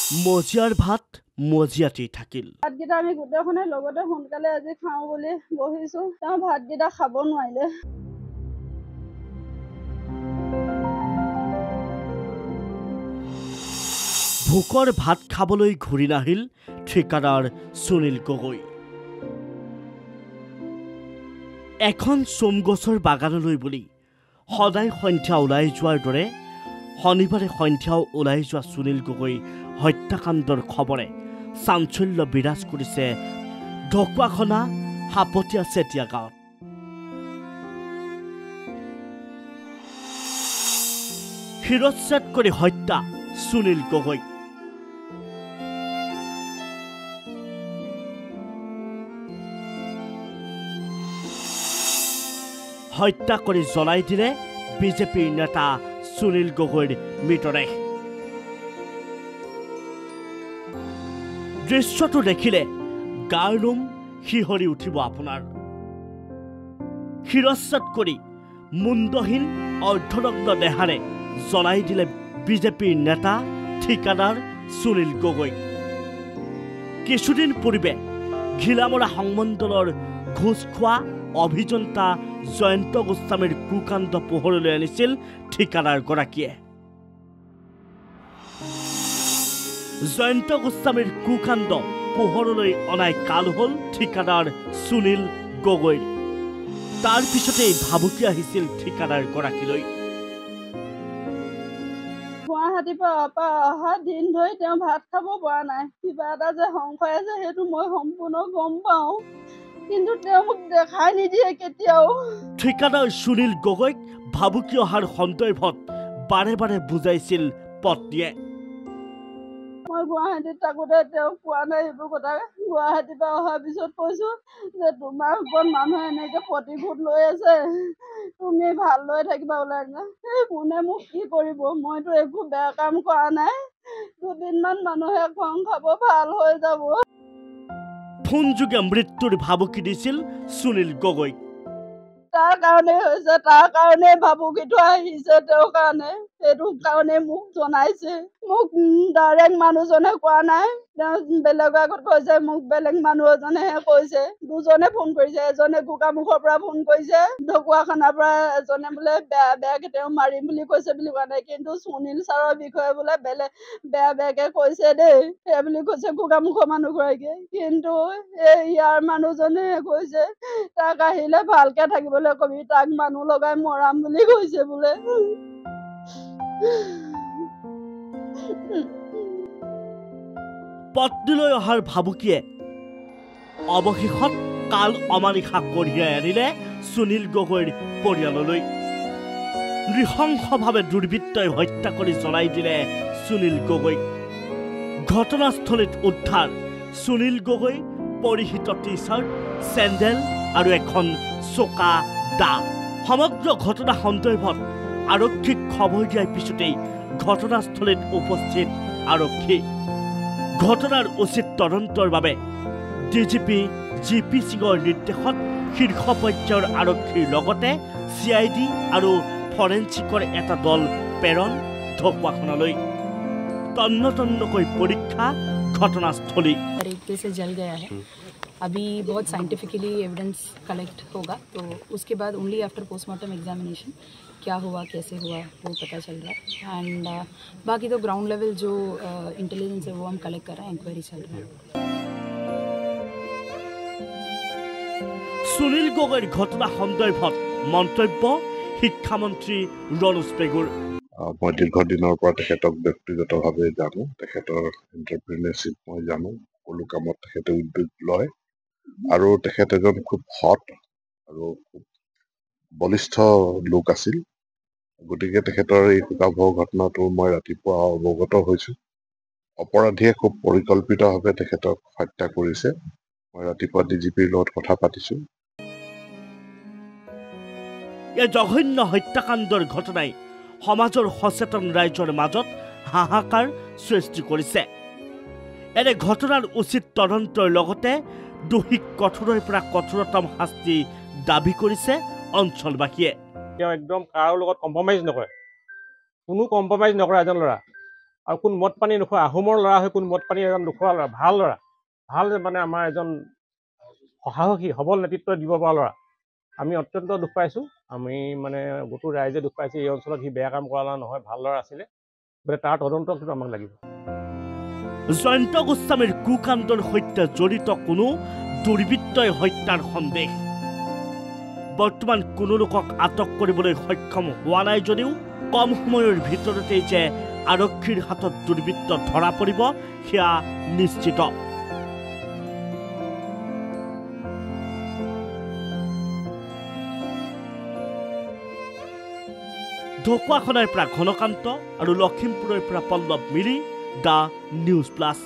মজিয়াৰ ভাত মজিয়াতেই থাকিল। ভাতকেইটা আমি গোটেইখনে লগতে সোনকালে আজি খাওঁ বুলি বহিছো, তেওঁ ভাতকেইটা খাব নোৱাৰিলে। ভোকৰ ভাত খাবলৈ ঘূৰি নাহিল ঠিকাদাৰ সুনীল গগৈ। এখন চোমগছৰ বাগানলৈ বুলি সদায় সন্ধ্যা ওলাই যোৱাৰ দৰে শনিবাৰে সন্ধ্যাও ওলাই যোৱা সুনীল গগৈ হত্যাকাণ্ডৰ খবৰে চাঞ্চল্য বিৰাজ কৰিছে ঢকুৱাখনা হাপতীয়া চেতিয়া গাঁৱত। শিৰচ্ছেদ কৰি হত্যা সুনীল গগৈ। হত্যা কৰি জ্বলাই দিলে বিজেপিৰ নেতা সুনীল গগৈৰ মৃতদেহ। দৃশ্যটো দেখিলে গাৰ নোম শিহৰি উঠিব আপোনাৰ। শিৰচ্ছেদ কৰি মুণ্ডহীন অৰ্ধনগ্ন দেহাৰে জ্বলাই দিলে বিজেপিৰ নেতা ঠিকাদাৰ সুনীল গগৈ। কিছুদিন পূৰ্বে ঘিলামৰা সংমণ্ডলৰ ঘোষ খোৱা অভিযন্তা জয়ন্ত গোস্বামীৰ কুকাণ্ড পোহৰলৈ আনিছিল ঠিকাদাৰগৰাকীয়ে। জয়ন্ত গোস্বামীৰ কুকাণ্ড পোহৰলৈ অনাই কাল হ'ল ঠিকাদাৰ সুনীল গগৈৰ। তাৰ পিছতেই ভাবুকি আহিছিল ঠিকাদাৰগৰাকীলৈ। গুৱাহাটীৰ পৰা অহা দিন ধৰি তেওঁ ভাত খাব পৰা নাই। কিবা এটা যে সংশয় আছে সেইটো মই সম্পূৰ্ণ গম পাওঁ, কিন্তু তেওঁ মোক দেখাই নিদিয়ে কেতিয়াও। ঠিকাদাৰ সুনীল গগৈক ভাবুকি অহাৰ সন্দৰ্ভত বাৰে বাৰে বুজাইছিল পত্নীয়ে। মই গুৱাহাটীত থাকোঁতে তেওঁক কোৱা নাই এইবোৰ কথা। গুৱাহাটীৰ পৰা অহাৰ পিছত কৈছো যে তোমাৰ ওপৰত মানুহে এনেকে প্ৰতিশোধ লৈ আছে, তুমি ভালদৰে থাকিবা ওলাই না। কোনে মোক কি কৰিব, মইতো একো বেয়া কাম কৰা নাই। দুদিনমান মানুহে খং খাব, ভাল হৈ যাব। ফোনযোগে মৃত্যুৰ ভাবুকি দিছিল সুনীল গগৈক। তাৰ কাৰণে হৈছে, তাৰ কাৰণে ভাবুকিটো আহিছে, তেওঁৰ কাৰণে সেইটো কাৰণে মোক জনাইছে। মোক ডাইৰেক্ট মানুহজনে কোৱা নাই, তেওঁ বেলেগৰ আগত কৈছে। মোক বেলেগ মানুহ এজনেহে কৈছে। দুজনে ফোন কৰিছে, এজনে গোগামুখৰ পৰা ফোন কৰিছে, ঢকুৱাখানাৰ পৰা এজনে বোলে বেয়াকে তেওঁ মাৰিম বুলি কৈছে বুলি কোৱা নাই, কিন্তু সুনীল ছাৰৰ বিষয়ে বোলে বেয়াকে কৈছে দেই, সেই বুলি কৈছে গোগামুখৰ মানুহগৰাকীয়ে। কিন্তু ইয়াৰ মানুহজনে কৈছে তাক আহিলে ভালকে থাকিবলৈ কবি, তাক মানুহ লগাই মৰাম বুলি কৈছে বোলে। পত্নীলৈ অহাৰ ভাবুকিয়ে অৱশেষত কাল অমানিশা কঢ়িয়াই আনিলে সুনীল গগৈৰ পৰিয়াললৈ। নৃশংসভাৱে দুৰ্বৃত্তই হত্যা কৰি জ্বলাই দিলে সুনীল গগৈক। ঘটনাস্থলীত উদ্ধাৰ সুনীল গগৈ পৰিহিত টি চাৰ্ট, চেণ্ডেল আৰু এখন চোকা দা। সমগ্ৰ ঘটনা সন্দৰ্ভত আৰক্ষীক খবৰ দিয়াৰ পিছতেই ঘটনাস্থলীত উপস্থিত আৰক্ষী। ঘটনাৰ উচিত তদন্তৰ বাবে ডিজিপি জিপি সিঙৰ নিৰ্দেশত শীৰ্ষ পৰ্যায়ৰ আৰক্ষীৰ লগতে CID আৰু ফৰেন্সিকৰ এটা দল প্ৰেৰণ ঢকুৱাখনালৈ। তন্নতন্নকৈ পৰীক্ষা ঘটনাস্থলী। तरीके से जल गया है। अभी बहुत साइंटिफिकली एविडेंस कलेक्ट होगा, तो उसके बाद ओनली आफ्टर पोस्टमार्टम एग्जामिनेशन क्या हुआ कैसे हुआ वो पता चल रहा है। एंड बाकी तो ग्राउंड लेवल जो इंटेलिजेंस है वो हम कलेक्ट कर रहे हैं, इंक्वायरी चल रहा है। সুনীল গগৈৰ ঘটনা সন্দৰ্ভত মন্তব্য শিক্ষামন্ত্ৰী ৰণোজ পেগুৰ। মই দীৰ্ঘদিনৰ পৰা তেখেতক ব্যক্তিগতভাৱে জানো, তেখেতৰ এণ্টাৰপ্ৰিনাৰশ্বিপ মই জানো, সকলো কামত তেখেতে উদ্যোগ লয় আৰু তেখেত এজন খুব সৎ আৰু খুব বলিষ্ঠ লোক আছিল। গতিকে তেখেতৰ এই শোকাবহ ঘটনাটো মই ৰাতিপুৱা অৱগত হৈছো। অপৰাধীয়ে খুব পৰিকল্পিতভাৱে তেখেতক হত্যা কৰিছে। মই ৰাতিপুৱা DGPৰ লগত কথা পাতিছো। এই জঘন্য হত্যাকাণ্ডৰ ঘটনাই সমাজৰ সচেতন ৰাইজৰ মাজত হাহাকাৰ সৃষ্টি কৰিছে। এনে ঘটনাৰ উচিত তদন্তৰ লগতে দোষীক কঠোৰৰ পৰা কঠোৰতম শাস্তি দাবী কৰিছে অঞ্চলবাসীয়ে। তেওঁ একদম কাৰো লগত কম্প্ৰমাইজ নকৰে, কোনো কম্প্ৰমাইজ নকৰা এজন ল'ৰা। আৰু কোন মদ পানী নোখোৱা আহোমৰ ল'ৰা হৈ কোন মদ পানী এজন নোখোৱা ল'ৰা ভাল মানে আমাৰ এজন সাহসী সবল নেতৃত্ব দিব পৰা ল'ৰা আমি অত্যন্ত দুখ পাইছোঁ আমি মানে গোটেই ৰাইজে দুখ পাইছে এই অঞ্চলত সি বেয়া কাম কৰা ল'ৰা নহয় ভাল ল'ৰা আছিলে গতিকে তাৰ তদন্ত কিন্তু আমাক লাগিব জয়ন্ত গোস্বামীৰ কুকাণ্ডৰ সৈতে জড়িত কোনো দুৰ্বৃত্তই হত্যাৰ সন্দেহ বৰ্তমান কোনো লোকক আটক কৰিবলৈ সক্ষম হোৱা নাই যদিও কম সময়ৰ ভিতৰতেই যে আৰক্ষীৰ হাতত দুৰ্বৃত্ত ধৰা পৰিব সেয়া নিশ্চিত ঢকুৱাখনাৰ পৰা ঘনকান্ত আৰু লখিমপুৰৰ পৰা পল্লৱ মিলি দ্য নিউজ প্লাছ